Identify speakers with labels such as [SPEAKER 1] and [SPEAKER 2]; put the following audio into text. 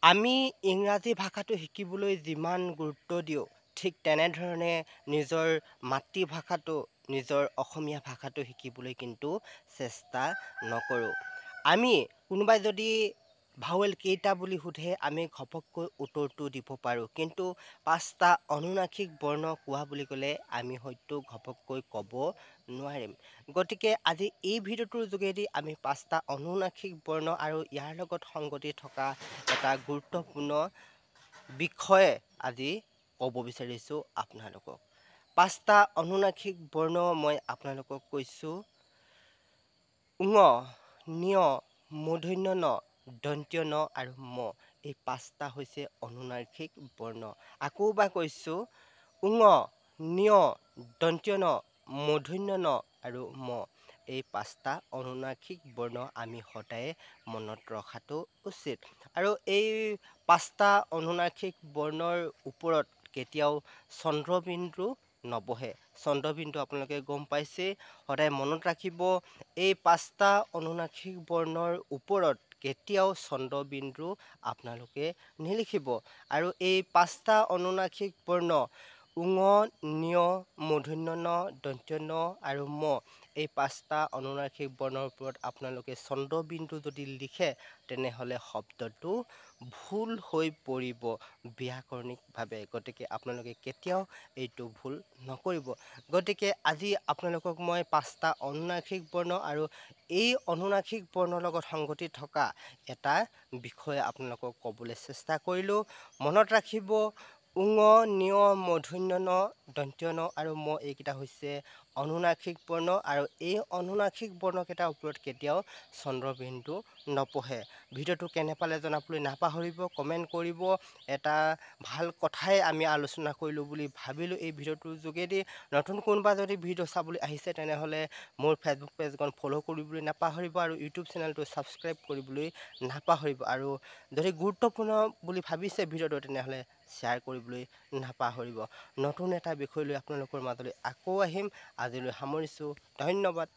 [SPEAKER 1] আমি ইংৰাজী ভাষাটো শিকিবলৈ যিমান গুৰুত্ব দিওঁ, ঠিক তেনেধৰণে নিজৰ মাতৃভাষাটো, নিজৰ অসমীয়া ভাষাটো শিকিবলৈ কিন্তু চেষ্টা নকৰোঁ। আমি কোনোবাই যদি ভাৱেল কেইটা বুলি সোধে, আমি ঘপককৈ উত্তৰটো দিব পাৰোঁ। কিন্তু ৫টা অনুনাসিক বৰ্ণ কোৱা বুলি ক'লে আমি হয়তো ঘপককৈ ক'ব নোৱাৰিম। গতিকে আজি এই ভিডিঅ'টোৰ যোগেদি আমি ৫টা অনুনাসিক বৰ্ণ আৰু ইয়াৰ লগত সংগতি থকা এটা গুৰুত্বপূৰ্ণ বিষয়ে আজি ক'ব বিচাৰিছোঁ আপোনালোকক। ৫টা অনুনাসিক বৰ্ণ মই আপোনালোকক কৈছোঁ। ঙ, ঞ, মূৰ্ধন্য ণ, দন্ত্য ন আৰু ম। এই ৫টা হৈছে অনুনাসিক বৰ্ণ। আকৌ এবাৰ কৈছোঁ, ঙ, ঞ, দন্ত্য ন, মূৰ্ধন্য ণ আৰু ম। এই ৫টা অনুনাসিক বৰ্ণ আমি সদায়ে মনত ৰখাটো উচিত। আৰু এই ৫টা অনুনাসিক বৰ্ণৰ ওপৰত কেতিয়াও চন্দ্ৰবিন্দু নবহে। চন্দ্ৰবিন্দু আপোনালোকে গম পাইছেই, সদায় মনত ৰাখিব। এই ৫টা অনুনাসিক বৰ্ণৰ ওপৰত কেতিয়াও চন্দ্ৰবিন্দু আপোনালোকে নিলিখিব। আৰু এই ৫টা অনুনাসিক বৰ্ণ ঙ, ঞ, মূৰ্ধন্য ণ, দন্ত্য ন আৰু ম। এই ৫টা অনুনাসিক বৰ্ণৰ ওপৰত আপোনালোকে চন্দ্ৰবিন্দু যদি লিখে, তেনেহ'লে শব্দটো ভুল হৈ পৰিব ব্যাকৰণিকভাৱে। গতিকে আপোনালোকে কেতিয়াও এইটো ভুল নকৰিব। গতিকে আজি আপোনালোকক মই ৫টা অনুনাসিক বৰ্ণ আৰু এই অনুনাসিক বৰ্ণৰ লগত সংগতি থকা এটা বিষয়ে আপোনালোকক ক'বলৈ চেষ্টা কৰিলোঁ। মনত ৰাখিব, ঙ, ঞ, মূৰ্ধন্য ণ, দন্ত্য ন আৰু ম এইকেইটা হৈছে অনুনাসিক বৰ্ণ। আৰু এই অনুনাসিক বৰ্ণকেইটাৰ ওপৰত কেতিয়াও চন্দ্ৰবিন্দু নপঢ়ে। ভিডিঅ'টো কেনে পালে জনাবলৈ নাপাহৰিব, কমেণ্ট কৰিব। এটা ভাল কথাই আমি আলোচনা কৰিলোঁ বুলি ভাবিলোঁ এই ভিডিঅ'টোৰ যোগেদি। নতুন কোনোবা যদি ভিডিঅ' চাবলৈ আহিছে, তেনেহ'লে মোৰ ফেচবুক পেজখন ফ'ল' কৰিবলৈ নাপাহৰিব আৰু ইউটিউব চেনেলটো ছাবস্ক্ৰাইব কৰিবলৈ নাপাহৰিব। আৰু যদি গুৰুত্বপূৰ্ণ বুলি ভাবিছে ভিডিঅ'টো, তেনেহ'লে শ্বেয়াৰ কৰিবলৈ নাপাহৰিব। নতুন এটা বিষয় লৈ আপোনালোকৰ মাজলৈ আকৌ আহিম। আজিলৈ সামৰিছোঁ। ধন্যবাদ।